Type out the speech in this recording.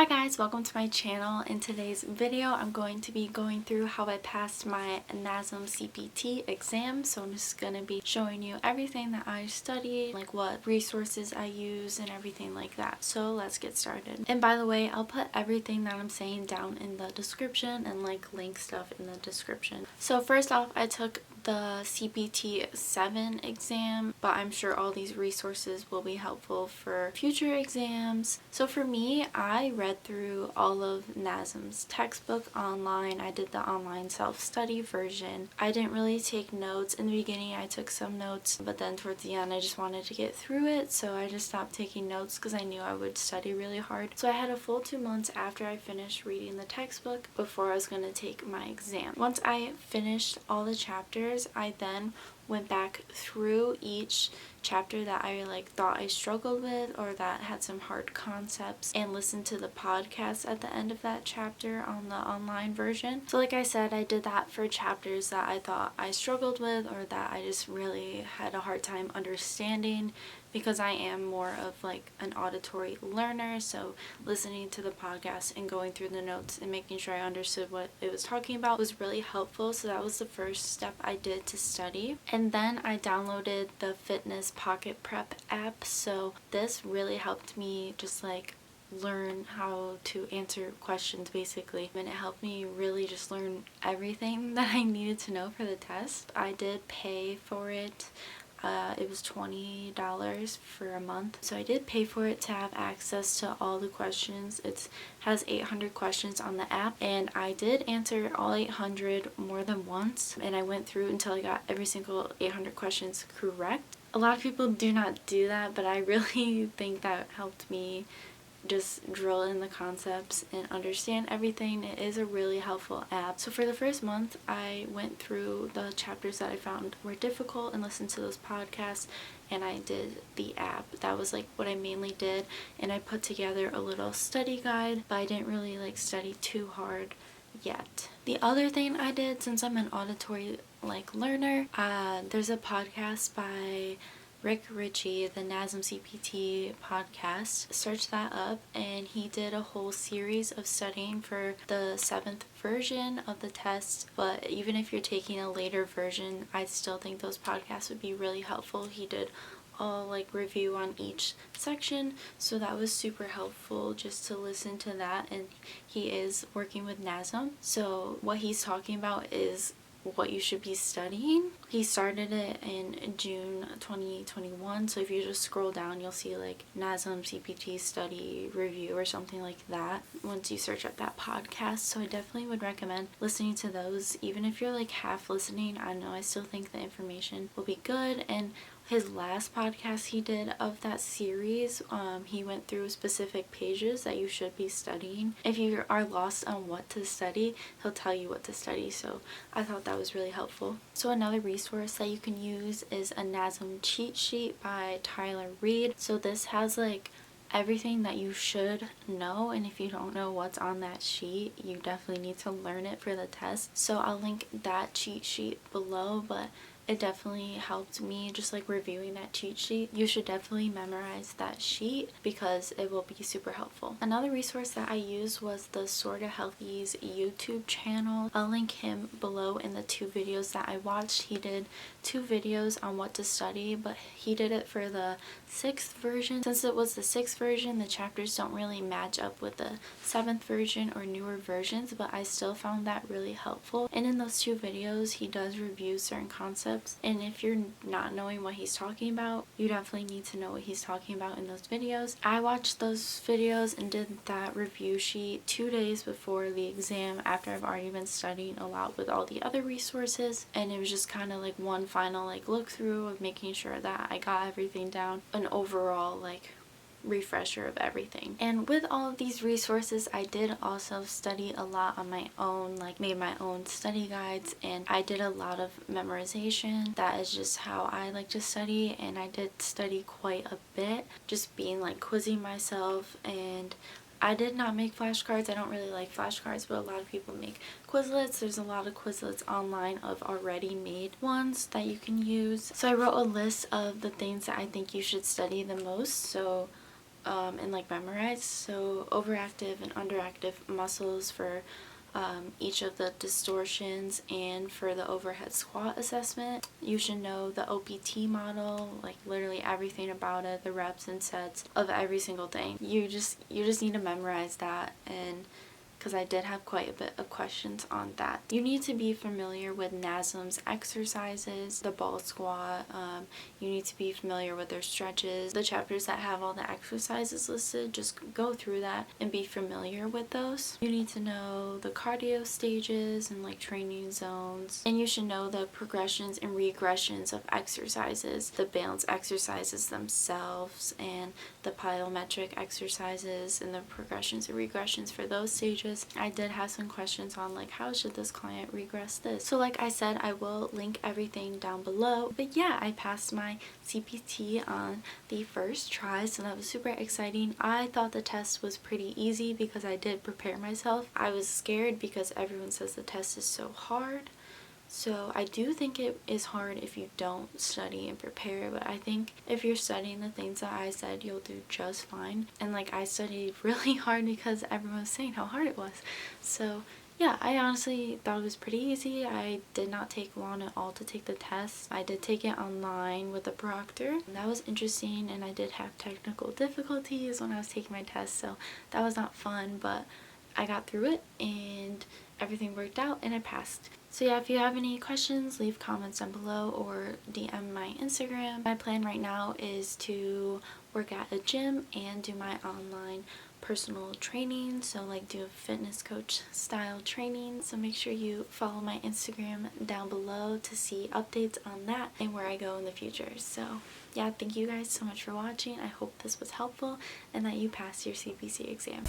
Hi guys, welcome to my channel. In today's video, I'm going to be going through how I passed my NASM CPT exam. So I'm just going to be showing you everything that I studied, like what resources I use and everything like that. So let's get started. And by the way, I'll put everything that I'm saying down in the description and like link stuff in the description. So first off, I took the CPT 7 exam, but I'm sure all these resources will be helpful for future exams. So for me, I read through all of NASM's textbook online. I did the online self-study version. I didn't really take notes. In the beginning, I took some notes, but then towards the end, I just wanted to get through it, so I just stopped taking notes because I knew I would study really hard. So I had a full 2 months after I finished reading the textbook before I was going to take my exam. Once I finished all the chapters, I then went back through each chapter that I thought I struggled with or that had some hard concepts and listened to the podcast at the end of that chapter on the online version. So like I said, I did that for chapters that I thought I struggled with or that I just really had a hard time understanding, because I am more of like an auditory learner, so listening to the podcast and going through the notes and making sure I understood what it was talking about was really helpful. So that was the first step I did to study. And then I downloaded the Fitness Pocket Prep app. So this really helped me just like learn how to answer questions basically, and it helped me really just learn everything that I needed to know for the test. I did pay for it. It was $20 for a month. So I did pay for it to have access to all the questions. It has 800 questions on the app, and I did answer all 800 more than once, and I went through until I got every single 800 questions correct. A lot of people do not do that, but I really think that helped me just drill in the concepts and understand everything. It is a really helpful app. So for the first month, I went through the chapters that I found were difficult and listened to those podcasts, and I did the app. That was like what I mainly did, and I put together a little study guide, but I didn't really like study too hard yet. The other thing I did, since I'm an auditory learner, there's a podcast by Richey, the NASM CPT podcast. Search that up, and he did a whole series of studying for the 7th version of the test. But even if you're taking a later version, I still think those podcasts would be really helpful. He did all review on each section, so that was super helpful just to listen to that. And he is working with NASM, so what he's talking about is what you should be studying. He started it in June 2021, so if you just scroll down, you'll see NASM CPT study review or something like that once you search up that podcast. So I definitely would recommend listening to those. Even if you're half listening, I know I still think the information will be good. And his last podcast he did of that series, he went through specific pages that you should be studying. If you are lost on what to study, he'll tell you what to study, so I thought that was really helpful. So another resource that you can use is a NASM cheat sheet by Tyler Reed. So this has everything that you should know, and if you don't know what's on that sheet, you definitely need to learn it for the test. So I'll link that cheat sheet below, but it definitely helped me just reviewing that cheat sheet. You should definitely memorize that sheet because it will be super helpful. Another resource that I used was the Sorta Healthy's YouTube channel. I'll link him below in the 2 videos that I watched. He did 2 videos on what to study, but he did it for the 6th version. Since it was the 6th version, the chapters don't really match up with the 7th version or newer versions, but I still found that really helpful. And in those 2 videos, he does review certain concepts, and if you're not knowing what he's talking about, you definitely need to know what he's talking about in those videos. I watched those videos and did that review sheet 2 days before the exam, after I've already been studying a lot with all the other resources, and it was just kind of one final look through of making sure that I got everything down, an overall refresher of everything. And with all of these resources, I did also study a lot on my own, made my own study guides, and I did a lot of memorization. That is just how I like to study, and I did study quite a bit, just being quizzing myself. And I did not make flashcards. I don't really like flashcards, but a lot of people make Quizlets. There's a lot of Quizlets online of already made ones that you can use. So I wrote a list of the things that I think you should study the most. So and like memorize. So overactive and underactive muscles for each of the distortions, and for the overhead squat assessment you should know the OPT model, like literally everything about it, the reps and sets of every single thing. You just need to memorize that, and because I did have quite a bit of questions on that. You need to be familiar with NASM's exercises, the ball squat. You need to be familiar with their stretches. The chapters that have all the exercises listed, just go through that and be familiar with those. You need to know the cardio stages and like training zones. And you should know the progressions and regressions of exercises, the balance exercises themselves, and the plyometric exercises and the progressions and regressions for those stages. I did have some questions on like how should this client regress this. So like I said, I will link everything down below. But yeah, I passed my CPT on the first try, so that was super exciting. I thought the test was pretty easy because I did prepare myself. I was scared because everyone says the test is so hard. So I do think it is hard if you don't study and prepare, but I think if you're studying the things that I said, you'll do just fine. And like I studied really hard because everyone was saying how hard it was. So yeah, I honestly thought it was pretty easy. I did not take long at all to take the test. I did take it online with a proctor. And that was interesting, and I did have technical difficulties when I was taking my test, so that was not fun, but I got through it and everything worked out and I passed. So yeah, if you have any questions, leave comments down below or DM my Instagram. My plan right now is to work at a gym and do my online personal training, so like do a fitness coach style training. So make sure you follow my Instagram down below to see updates on that and where I go in the future. So yeah, thank you guys so much for watching. I hope this was helpful and that you pass your CPC exam.